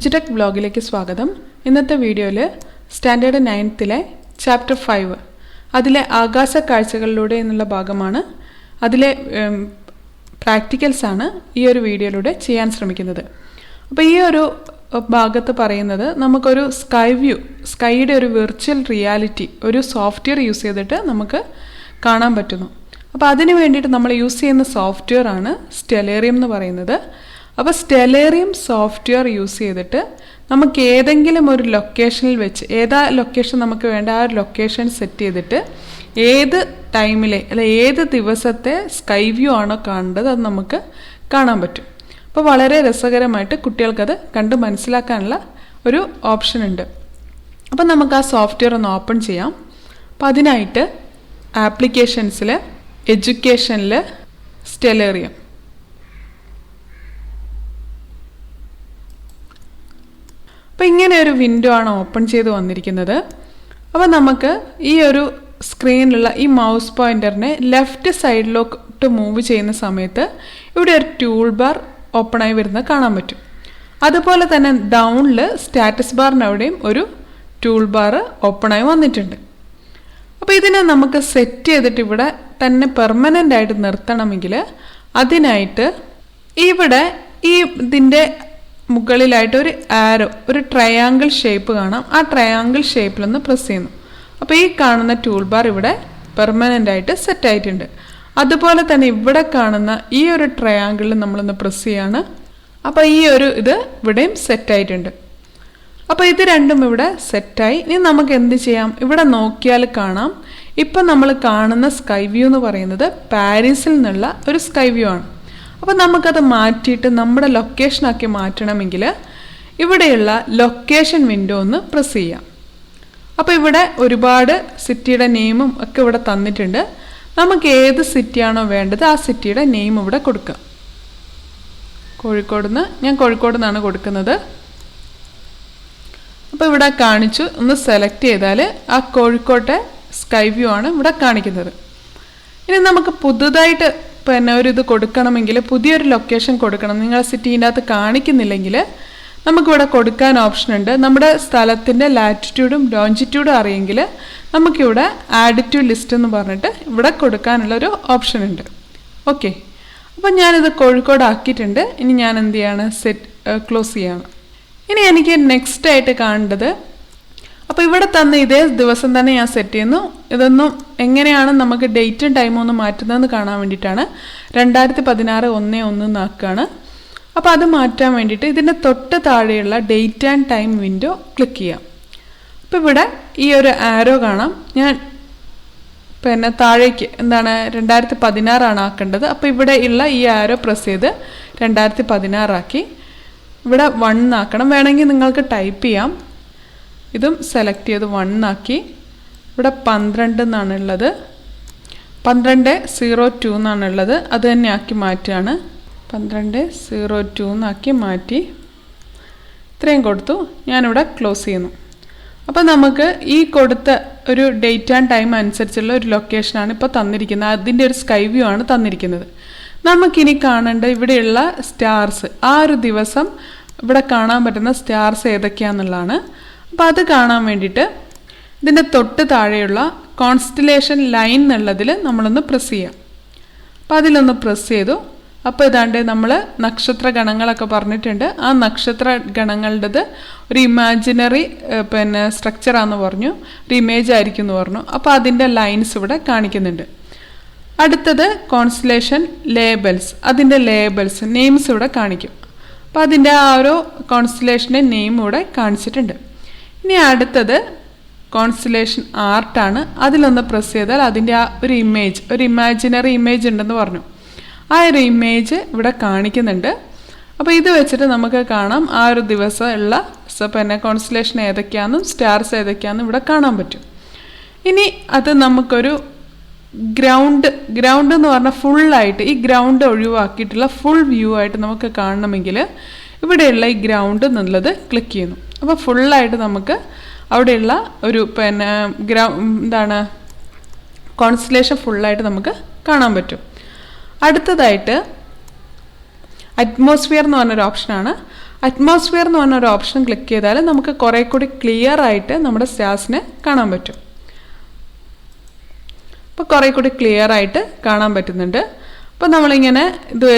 EDUTECH ബ്ലോഗിലേക്ക് സ്വാഗതം. ഇന്നത്തെ വീഡിയോയിൽ സ്റ്റാൻഡേർഡ് 9th ചാപ്റ്റർ 5 അതിലെ ആകാശ കാഴ്ചകളിലൂടെ എന്നുള്ള ഭാഗമാണ്. അതിലെ പ്രാക്ടിക്കൽസ് ആണ് ഈ ഒരു വീഡിയോയിലൂടെ ചെയ്യാൻ ശ്രമിക്കുന്നത്. അപ്പോൾ ഈ ഒരു ഭാഗത്ത് പറയുന്നത് നമുക്കൊരു സ്കൈയുടെ ഒരു വിർച്വൽ റിയാലിറ്റി ഒരു സോഫ്റ്റ്വെയർ യൂസ് ചെയ്തിട്ട് നമുക്ക് കാണാൻ പറ്റുന്നു. അപ്പോൾ അതിന് വേണ്ടിയിട്ട് നമ്മൾ യൂസ് ചെയ്യുന്ന സോഫ്റ്റ്വെയർ ആണ് സ്റ്റെലേറിയം എന്ന് പറയുന്നത്. അപ്പോൾ സ്റ്റെലേറിയം സോഫ്റ്റ്വെയർ യൂസ് ചെയ്തിട്ട് നമുക്ക് ഏതെങ്കിലും ഒരു ലൊക്കേഷനിൽ വെച്ച് ഏതാ ലൊക്കേഷൻ നമുക്ക് വേണ്ട ആ ഒരു ലൊക്കേഷൻ സെറ്റ് ചെയ്തിട്ട് ഏത് ടൈമിലെ അല്ലെ ഏത് ദിവസത്തെ സ്കൈ വ്യൂ ആണോ കാണേണ്ടത് അത് നമുക്ക് കാണാൻ പറ്റും. അപ്പോൾ വളരെ രസകരമായിട്ട് കുട്ടികൾക്കത് കണ്ട് മനസ്സിലാക്കാനുള്ള ഒരു ഓപ്ഷൻ ഉണ്ട്. അപ്പം നമുക്ക് ആ സോഫ്റ്റ്വെയർ ഒന്ന് ഓപ്പൺ ചെയ്യാം. അപ്പം അതിനായിട്ട് ആപ്ലിക്കേഷൻസിൽ എഡ്യൂക്കേഷനിൽ സ്റ്റെലേറിയം അപ്പോൾ ഇങ്ങനെ ഒരു വിൻഡോ ആണ് ഓപ്പൺ ചെയ്ത് വന്നിരിക്കുന്നത്. അപ്പോൾ നമുക്ക് ഈ ഒരു സ്ക്രീനിലുള്ള ഈ മൗസ് പോയിന്ററിനെ ലെഫ്റ്റ് സൈഡിലോട്ട് മൂവ് ചെയ്യുന്ന സമയത്ത് ഇവിടെ ഒരു ടൂൾ ബാർ ഓപ്പണായി വരുന്നത് കാണാൻ പറ്റും. അതുപോലെ തന്നെ ഡൗണിൽ സ്റ്റാറ്റസ് ബാറിനവിടെയും ഒരു ടൂൾ ബാർ ഓപ്പണായി വന്നിട്ടുണ്ട്. അപ്പോൾ ഇതിനെ നമുക്ക് സെറ്റ് ചെയ്തിട്ട് ഇവിടെ തന്നെ പെർമനൻ്റ് ആയിട്ട് നിർത്തണമെങ്കിൽ അതിനായിട്ട് ഇവിടെ ഈ ഇതിൻ്റെ മുകളിലായിട്ട് ഒരു ആരോ ഒരു ട്രയാങ്കിൾ ഷേപ്പ് കാണാം. ആ ട്രയാങ്കിൾ ഷേപ്പിലൊന്ന് പ്രസ് ചെയ്യുന്നു. അപ്പോൾ ഈ കാണുന്ന ടൂൾ ബാർ ഇവിടെ പെർമനൻ്റ് ആയിട്ട് സെറ്റ് ആയിട്ടുണ്ട്. അതുപോലെ തന്നെ ഇവിടെ കാണുന്ന ഈ ഒരു ട്രയാങ്കിളിൽ നമ്മളൊന്ന് പ്രസ് ചെയ്യാണ്. അപ്പോൾ ഈ ഒരു ഇത് ഇവിടെയും സെറ്റ് ആയിട്ടുണ്ട്. അപ്പോൾ ഇത് രണ്ടും ഇവിടെ സെറ്റായി. ഇനി നമുക്ക് എന്ത് ചെയ്യാം? ഇവിടെ നോക്കിയാൽ കാണാം ഇപ്പം നമ്മൾ കാണുന്ന സ്കൈ വ്യൂ എന്ന് പറയുന്നത് പാരീസിൽ നിന്നുള്ള ഒരു സ്കൈ വ്യൂ ആണ്. അപ്പോൾ നമുക്കത് മാറ്റിയിട്ട് നമ്മുടെ ലൊക്കേഷനാക്കി മാറ്റണമെങ്കിൽ ഇവിടെയുള്ള ലൊക്കേഷൻ വിൻഡോ ഒന്ന് പ്രസ് ചെയ്യാം. അപ്പോൾ ഇവിടെ ഒരുപാട് സിറ്റിയുടെ നെയിമും ഒക്കെ ഇവിടെ തന്നിട്ടുണ്ട്. നമുക്ക് ഏത് സിറ്റിയാണോ വേണ്ടത് ആ സിറ്റിയുടെ നെയിം ഇവിടെ കൊടുക്കാം. ഞാൻ കോഴിക്കോട് നിന്നാണ് കൊടുക്കുന്നത്. അപ്പോൾ ഇവിടെ കാണിച്ചു ഒന്ന് സെലക്ട് ചെയ്താൽ ആ കോഴിക്കോട്ടെ സ്കൈ വ്യൂ ആണ് ഇവിടെ കാണിക്കുന്നത്. ഇനി നമുക്ക് പുതുതായിട്ട് പിന്നെ ഒരു ഇത് കൊടുക്കണമെങ്കിൽ പുതിയൊരു ലൊക്കേഷൻ കൊടുക്കണം. നിങ്ങളുടെ സിറ്റീൻ്റെ അകത്ത് കാണിക്കുന്നില്ലെങ്കിൽ നമുക്കിവിടെ കൊടുക്കാൻ ഓപ്ഷൻ ഉണ്ട്. നമ്മുടെ സ്ഥലത്തിൻ്റെ ലാറ്റിറ്റ്യൂഡും ലോഞ്ചിറ്റ്യൂഡും അറിയെങ്കിൽ നമുക്കിവിടെ ആഡ് ടു ലിസ്റ്റ് എന്ന് പറഞ്ഞിട്ട് ഇവിടെ കൊടുക്കാനുള്ളൊരു ഓപ്ഷൻ ഉണ്ട്. ഓക്കെ, അപ്പം ഞാനിത് കോഴിക്കോട് ആക്കിയിട്ടുണ്ട്. ഇനി ഞാൻ എന്ത് ചെയ്യാണ്? ക്ലോസ് ചെയ്യാണ്. ഇനി എനിക്ക് നെക്സ്റ്റ് ആയിട്ട് കാണേണ്ടത് അപ്പോൾ ഇവിടെ തന്ന ഇതേ ദിവസം തന്നെ ഞാൻ സെറ്റ് ചെയ്യുന്നു. ഇതൊന്നും എങ്ങനെയാണ് നമുക്ക് ഡേറ്റും ടൈമും ഒന്ന് മാറ്റുന്നതെന്ന് കാണാൻ വേണ്ടിയിട്ടാണ്. 2016 1/1 എന്നാക്കുകയാണ്. അപ്പോൾ അത് മാറ്റാൻ വേണ്ടിയിട്ട് ഇതിൻ്റെ തൊട്ട് താഴെയുള്ള date and time window click ചെയ്യാം. അപ്പോൾ ഇവിടെ ഈ ഒരു ആരോ കാണാം. ഞാൻ പിന്നെ താഴേക്ക് 2016 ആക്കേണ്ടത്. അപ്പോൾ ഇവിടെ ഉള്ള ഈ ആരോ പ്രസ് ചെയ്ത് 2016 ആക്കി. ഇവിടെ 1 ആക്കണം. വേണമെങ്കിൽ നിങ്ങൾക്ക് ടൈപ്പ് ചെയ്യാം. ഇതും സെലക്ട് ചെയ്ത് 1 ആക്കി. ഇവിടെ 12 എന്നാണുള്ളത്. 12:02 എന്നാണുള്ളത്. അത് തന്നെ ആക്കി മാറ്റുകയാണ്. 12:02 എന്നാക്കി മാറ്റി. ഇത്രയും കൊടുത്തു. ഞാനിവിടെ ക്ലോസ് ചെയ്യുന്നു. അപ്പോൾ നമുക്ക് ഈ കൊടുത്ത ഒരു ഡേറ്റ് ആൻഡ് ടൈം അനുസരിച്ചുള്ള ഒരു ലൊക്കേഷനാണ് ഇപ്പോൾ തന്നിരിക്കുന്നത്. അതിൻ്റെ ഒരു സ്കൈ വ്യൂ ആണ് തന്നിരിക്കുന്നത്. നമുക്കിനി കാണേണ്ട ഇവിടെയുള്ള സ്റ്റാർസ്, ആ ഒരു ദിവസം ഇവിടെ കാണാൻ പറ്റുന്ന സ്റ്റാർസ് ഏതൊക്കെയാണെന്നുള്ളതാണ്. അപ്പോൾ അത് കാണാൻ വേണ്ടിയിട്ട് ഇതിൻ്റെ തൊട്ട് താഴെയുള്ള കോൺസ്റ്റലേഷൻ ലൈൻ എന്നുള്ളതിൽ നമ്മളൊന്ന് പ്രസ് ചെയ്യാം. അപ്പോൾ അതിലൊന്ന് പ്രസ് ചെയ്തു. അപ്പോൾ ഇതാണ്ട് നമ്മൾ നക്ഷത്ര ഗണങ്ങളൊക്കെ പറഞ്ഞിട്ടുണ്ട്. ആ നക്ഷത്ര ഗണങ്ങളുടേത് ഒരു ഇമാജിനറി പിന്നെ സ്ട്രക്ചറാണെന്ന് പറഞ്ഞു, ഒരു ഇമേജ് ആയിരിക്കും എന്ന് പറഞ്ഞു. അപ്പോൾ അതിൻ്റെ ലൈൻസ് ഇവിടെ കാണിക്കുന്നുണ്ട്. അടുത്തത് കോൺസ്റ്റലേഷൻ ലേബൽസ്, അതിൻ്റെ ലേബൽസ് നെയിംസ് ഇവിടെ കാണിക്കും. അപ്പോൾ അതിൻ്റെ ആ ഒരു കോൺസ്റ്റലേഷൻ്റെ നെയിം ഇവിടെ കാണിച്ചിട്ടുണ്ട്. ഇനി അടുത്തത് കോൺസ്റ്റലേഷൻ ആർട്ടാണ്. അതിലൊന്ന് പ്രസ് ചെയ്താൽ അതിൻ്റെ ആ ഒരു ഇമേജ്, ഒരു ഇമാജിനറി ഇമേജ് ഉണ്ടെന്ന് പറഞ്ഞു. ആ ഒരു ഇമേജ് ഇവിടെ കാണിക്കുന്നുണ്ട്. അപ്പോൾ ഇത് വെച്ചിട്ട് നമുക്ക് കാണാം ആ ഒരു ദിവസം ഉള്ള പിന്നെ കോൺസ്റ്റലേഷൻ ഏതൊക്കെയാണെന്നും സ്റ്റാർസ് ഏതൊക്കെയാണെന്നും ഇവിടെ കാണാൻ പറ്റും. ഇനി അത് നമുക്കൊരു ഗ്രൗണ്ട് എന്ന് പറഞ്ഞാൽ ഫുള്ളായിട്ട് ഈ ഗ്രൗണ്ട് ഒഴിവാക്കിയിട്ടുള്ള ഫുൾ വ്യൂ ആയിട്ട് നമുക്ക് കാണണമെങ്കിൽ ഇവിടെയുള്ള ഈ ഗ്രൗണ്ട് എന്നുള്ളത് ക്ലിക്ക് ചെയ്യുന്നു. അപ്പോൾ ഫുള്ളായിട്ട് നമുക്ക് അവിടെയുള്ള ഒരു പിന്നെ കോൺസ്റ്റലേഷൻ ഫുള്ളായിട്ട് നമുക്ക് കാണാൻ പറ്റും. അടുത്തതായിട്ട് അറ്റ്മോസ്ഫിയർ എന്ന് പറഞ്ഞൊരു ഓപ്ഷനാണ്. അറ്റ്മോസ്ഫിയർ എന്ന് പറഞ്ഞ ഒരു ഓപ്ഷൻ ക്ലിക്ക് ചെയ്താൽ നമുക്ക് കുറേ കൂടി ക്ലിയർ ആയിട്ട് നമ്മുടെ സ്റ്റാർസിനെ കാണാൻ പറ്റും. അപ്പോൾ കുറേ കൂടി ക്ലിയർ ആയിട്ട് കാണാൻ പറ്റുന്നുണ്ട്. അപ്പോൾ നമ്മളിങ്ങനെ ഇത്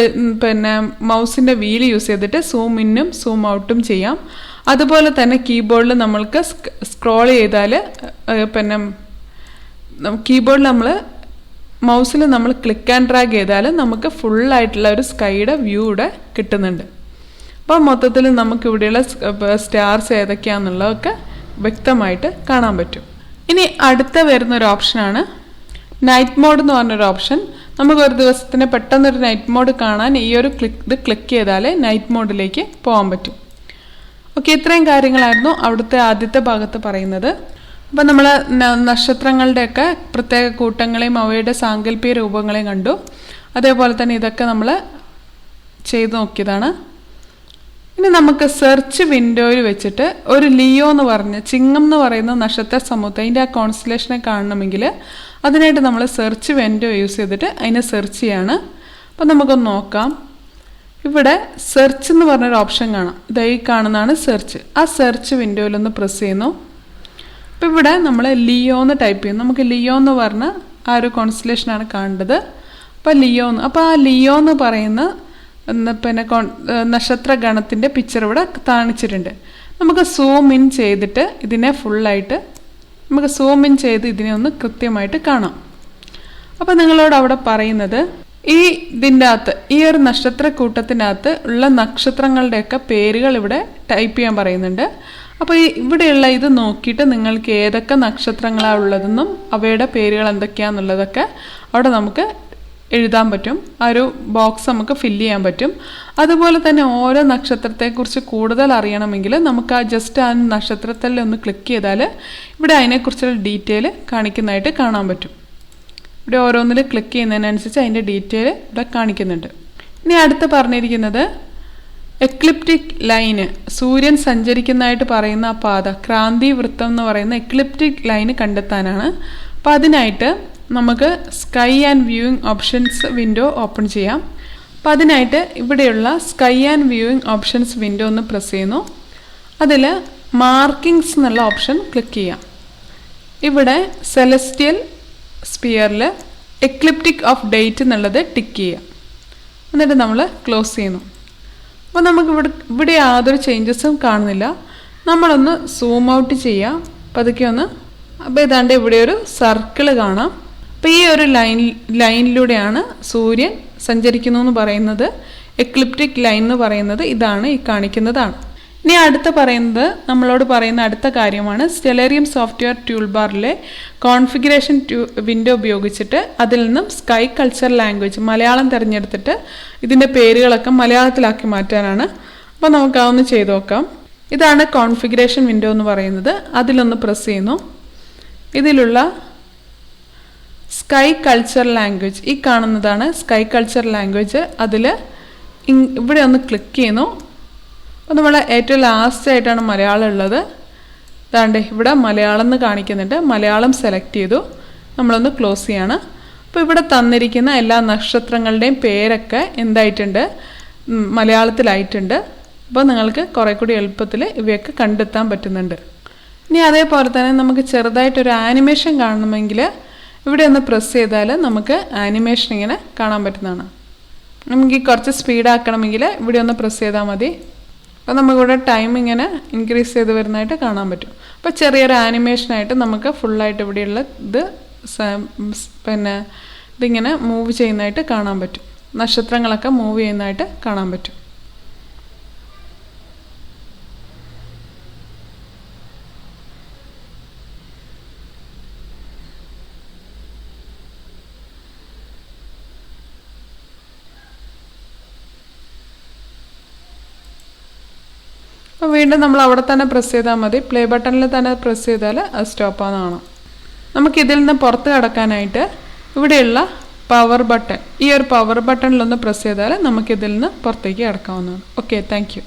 പിന്നെ മൗസിൻ്റെ വീല് യൂസ് ചെയ്തിട്ട് സൂം ഇന്നും സൂം ഔട്ടും ചെയ്യാം. അതുപോലെ തന്നെ കീബോർഡിൽ നമ്മൾക്ക് സ്ക്രോൾ ചെയ്താൽ പിന്നെ കീബോർഡിൽ നമ്മൾ മൗസിൽ നമ്മൾ ക്ലിക്ക് ആൻഡ് ഡ്രാഗ് ചെയ്താൽ നമുക്ക് ഫുള്ളായിട്ടുള്ള ഒരു സ്കൈയുടെ വ്യൂ ഇവിടെ കിട്ടുന്നുണ്ട്. അപ്പോൾ മൊത്തത്തിൽ നമുക്ക് ഇവിടെയുള്ള സ്റ്റാർസ് ഏതൊക്കെയാണെന്നുള്ളതൊക്കെ വ്യക്തമായിട്ട് കാണാൻ പറ്റും. ഇനി അടുത്ത വരുന്നൊരു ഓപ്ഷനാണ് നൈറ്റ് മോഡ് എന്ന് പറഞ്ഞൊരു ഓപ്ഷൻ. നമുക്ക് ഒരു ദിവസത്തിന് പെട്ടെന്നൊരു നൈറ്റ് മോഡ് കാണാൻ ഈ ഒരു ക്ലിക്ക് ചെയ്താൽ നൈറ്റ് മോഡിലേക്ക് പോകാൻ പറ്റും. ഓക്കെ, ഇത്രയും കാര്യങ്ങളായിരുന്നു അവിടുത്തെ ആദ്യത്തെ ഭാഗത്ത് പറയുന്നത്. അപ്പം നമ്മൾ നക്ഷത്രങ്ങളുടെയൊക്കെ പ്രത്യേക കൂട്ടങ്ങളെയും അവയുടെ സാങ്കല്പിക രൂപങ്ങളെയും കണ്ടു. അതേപോലെ തന്നെ ഇതൊക്കെ നമ്മൾ ചെയ്തു നോക്കിയതാണ്. ഇനി നമുക്ക് സെർച്ച് വിൻഡോയിൽ വെച്ചിട്ട് ഒരു ലിയോ എന്ന് പറഞ്ഞ ചിങ്ങം എന്ന് പറയുന്ന നക്ഷത്ര സമൂഹത്തെ അതിൻ്റെ ആ കോൺസ്റ്റലേഷനെ കാണണമെങ്കിൽ അതിനായിട്ട് നമ്മൾ സെർച്ച് വിൻഡോ യൂസ് ചെയ്തിട്ട് അതിനെ സെർച്ച് ചെയ്യാണ്. അപ്പം നമുക്കൊന്ന് നോക്കാം. ഇവിടെ സെർച്ച് എന്ന് പറഞ്ഞൊരു ഓപ്ഷൻ കാണാം. ഇതായി കാണുന്നതാണ് സെർച്ച്. ആ സെർച്ച് വിൻഡോയിലൊന്ന് പ്രസ് ചെയ്യുന്നു. അപ്പോൾ ഇവിടെ നമ്മൾ ലിയോ എന്ന് ടൈപ്പ് ചെയ്യുന്നു. നമുക്ക് ലിയോ എന്ന് പറഞ്ഞ ആ ഒരു കോൺസ്റ്റലേഷനാണ് കാണേണ്ടത്. അപ്പോൾ ലിയോ എന്ന്, അപ്പോൾ ആ ലിയോ എന്ന് പറയുന്ന പിന്നെ നക്ഷത്ര ഗണത്തിൻ്റെ പിക്ചർ ഇവിടെ കാണിച്ചിട്ടുണ്ട്. നമുക്ക് സൂം ഇൻ ചെയ്തിട്ട് ഇതിനെ ഫുള്ളായിട്ട് നമുക്ക് സൂം ഇൻ ചെയ്ത് ഇതിനെ ഒന്ന് കൃത്യമായിട്ട് കാണാം. അപ്പോൾ നിങ്ങളോട് അവിടെ പറയുന്നത് ഇതിൻ്റെ അകത്ത് ഈ ഒരു നക്ഷത്ര കൂട്ടത്തിൻ്റെ അകത്ത് ഉള്ള നക്ഷത്രങ്ങളുടെയൊക്കെ പേരുകൾ ഇവിടെ ടൈപ്പ് ചെയ്യാൻ പറയുന്നുണ്ട്. അപ്പോൾ ഇവിടെയുള്ള ഇത് നോക്കിയിട്ട് നിങ്ങൾക്ക് ഏതൊക്കെ നക്ഷത്രങ്ങളാണ് ഉള്ളതെന്നും അവയുടെ പേരുകൾ എന്തൊക്കെയാണെന്നുള്ളതൊക്കെ അവിടെ നമുക്ക് എഴുതാൻ പറ്റും. ആ ഒരു ബോക്സ് നമുക്ക് ഫില്ല് ചെയ്യാൻ പറ്റും. അതുപോലെ തന്നെ ഓരോ നക്ഷത്രത്തെക്കുറിച്ച് കൂടുതൽ അറിയണമെങ്കിൽ നമുക്ക് ആ നക്ഷത്രത്തിൽ ഒന്ന് ക്ലിക്ക് ചെയ്താൽ ഇവിടെ അതിനെക്കുറിച്ചുള്ള ഡീറ്റെയിൽ കാണിക്കുന്നതായിട്ട് കാണാൻ പറ്റും. ഇവിടെ ഓരോന്നിൽ ക്ലിക്ക് ചെയ്യുന്നതിനനുസരിച്ച് അതിൻ്റെ ഡീറ്റെയിൽ ഇവിടെ കാണിക്കുന്നുണ്ട്. ഇനി അടുത്ത് പറഞ്ഞിരിക്കുന്നത് എക്ലിപ്റ്റിക് ലൈന്, സൂര്യൻ സഞ്ചരിക്കുന്നതായിട്ട് പറയുന്ന ആ പാത, ക്രാന്തി വൃത്തം എന്ന് പറയുന്ന എക്ലിപ്റ്റിക് ലൈന് കണ്ടെത്താനാണ്. അപ്പോൾ അതിനായിട്ട് നമുക്ക് sky and viewing options window open ചെയ്യാം. അപ്പോൾ അതിനായിട്ട് ഇവിടെയുള്ള sky and viewing options window ഒന്ന് പ്രസ് ചെയ്യുന്നു. അതിൽ മാർക്കിങ്സ് എന്നുള്ള ഓപ്ഷൻ ക്ലിക്ക് ചെയ്യാം. ഇവിടെ സെലസ്റ്റിയൽ സ്പിയറിൽ എക്ലിപ്റ്റിക് ഓഫ് ഡേറ്റ് എന്നുള്ളത് ടിക്ക് ചെയ്യാം. എന്നിട്ട് നമ്മൾ ക്ലോസ് ചെയ്യുന്നു. അപ്പോൾ നമുക്ക് ഇവിടെ യാതൊരു ചേഞ്ചസും കാണുന്നില്ല. നമ്മളൊന്ന് സൂം ഔട്ട് ചെയ്യാം പതുക്കെ ഒന്ന്. അപ്പോൾ ഏതാണ്ട് ഇവിടെ ഒരു സർക്കിൾ കാണാം. അപ്പോൾ ഈ ഒരു ലൈനിലൂടെയാണ് സൂര്യൻ സഞ്ചരിക്കുന്നു എന്ന് പറയുന്നത്. എക്ലിപ്റ്റിക് ലൈൻ എന്ന് പറയുന്നത് ഇതാണ്, ഈ കാണിക്കുന്നതാണ്. ഇനി അടുത്ത പറയുന്നത് നമ്മളോട് പറയുന്ന അടുത്ത കാര്യമാണ് സ്റ്റെലേറിയം സോഫ്റ്റ്വെയർ ടൂൾ ബാറിലെ കോൺഫിഗറേഷൻ വിൻഡോ ഉപയോഗിച്ചിട്ട് അതിൽ നിന്നും സ്കൈ കൾച്ചർ ലാംഗ്വേജ് മലയാളം തിരഞ്ഞെടുത്തിട്ട് ഇതിൻ്റെ പേരുകളൊക്കെ മലയാളത്തിലാക്കി മാറ്റാനാണ്. അപ്പോൾ നമുക്ക് അതൊന്ന് ചെയ്ത് നോക്കാം. ഇതാണ് കോൺഫിഗറേഷൻ വിൻഡോ എന്ന് പറയുന്നത്. അതിലൊന്ന് പ്രസ് ചെയ്യുന്നു. ഇതിലുള്ള സ്കൈ കൾച്ചർ ലാംഗ്വേജ്, ഈ കാണുന്നതാണ് സ്കൈ കൾച്ചർ ലാംഗ്വേജ്. അതിൽ ഇവിടെ ഒന്ന് ക്ലിക്ക് ചെയ്യുന്നു. അപ്പോൾ നമ്മൾ ഏറ്റവും ലാസ്റ്റ് ആയിട്ടാണ് മലയാളം ഉള്ളത്. അതാണ്ട് ഇവിടെ മലയാളം എന്ന് കാണിക്കുന്നുണ്ട്. മലയാളം സെലക്ട് ചെയ്തു. നമ്മളൊന്ന് ക്ലോസ് ചെയ്യാണ്. അപ്പോൾ ഇവിടെ തന്നിരിക്കുന്ന എല്ലാ നക്ഷത്രങ്ങളുടെയും പേരൊക്കെ എന്തായിട്ടുണ്ട്, മലയാളത്തിലായിട്ടുണ്ട്. അപ്പോൾ നിങ്ങൾക്ക് കുറേ കൂടി എളുപ്പത്തിൽ ഇവയൊക്കെ കണ്ടെത്താൻ പറ്റുന്നുണ്ട്. ഇനി അതേപോലെ തന്നെ നമുക്ക് ചെറുതായിട്ടൊരു ആനിമേഷൻ കാണണമെങ്കിൽ ഇവിടെ ഒന്ന് പ്രസ് ചെയ്താൽ നമുക്ക് ആനിമേഷൻ ഇങ്ങനെ കാണാൻ പറ്റുന്നതാണ്. നമുക്ക് കുറച്ച് സ്പീഡാക്കണമെങ്കിൽ ഇവിടെ ഒന്ന് പ്രസ് ചെയ്താൽ മതി. അപ്പോൾ നമുക്കിവിടെ ടൈം ഇങ്ങനെ ഇൻക്രീസ് ചെയ്ത് വരുന്നതായിട്ട് കാണാൻ പറ്റും. അപ്പോൾ ചെറിയൊരു ആനിമേഷനായിട്ട് നമുക്ക് ഫുള്ളായിട്ട് ഇവിടെയുള്ള പിന്നെ ഇതിങ്ങനെ മൂവ് ചെയ്യുന്നതായിട്ട് കാണാൻ പറ്റും. നക്ഷത്രങ്ങളൊക്കെ മൂവ് ചെയ്യുന്നതായിട്ട് കാണാൻ പറ്റും. അപ്പോൾ വീണ്ടും നമ്മൾ അവിടെ തന്നെ പ്രസ് ചെയ്താൽ മതി. പ്ലേ ബട്ടണിൽ തന്നെ പ്രസ് ചെയ്താൽ അത് സ്റ്റോപ്പാകുന്നതാണ്. നമുക്കിതിൽ നിന്ന് പുറത്ത് കടക്കാനായിട്ട് ഇവിടെയുള്ള പവർ ബട്ടൺ, ഈ ഒരു പവർ ബട്ടണിലൊന്ന് പ്രസ് ചെയ്താൽ നമുക്കിതിൽ നിന്ന് പുറത്തേക്ക് കടക്കാവുന്നതാണ്. Okay, thank you.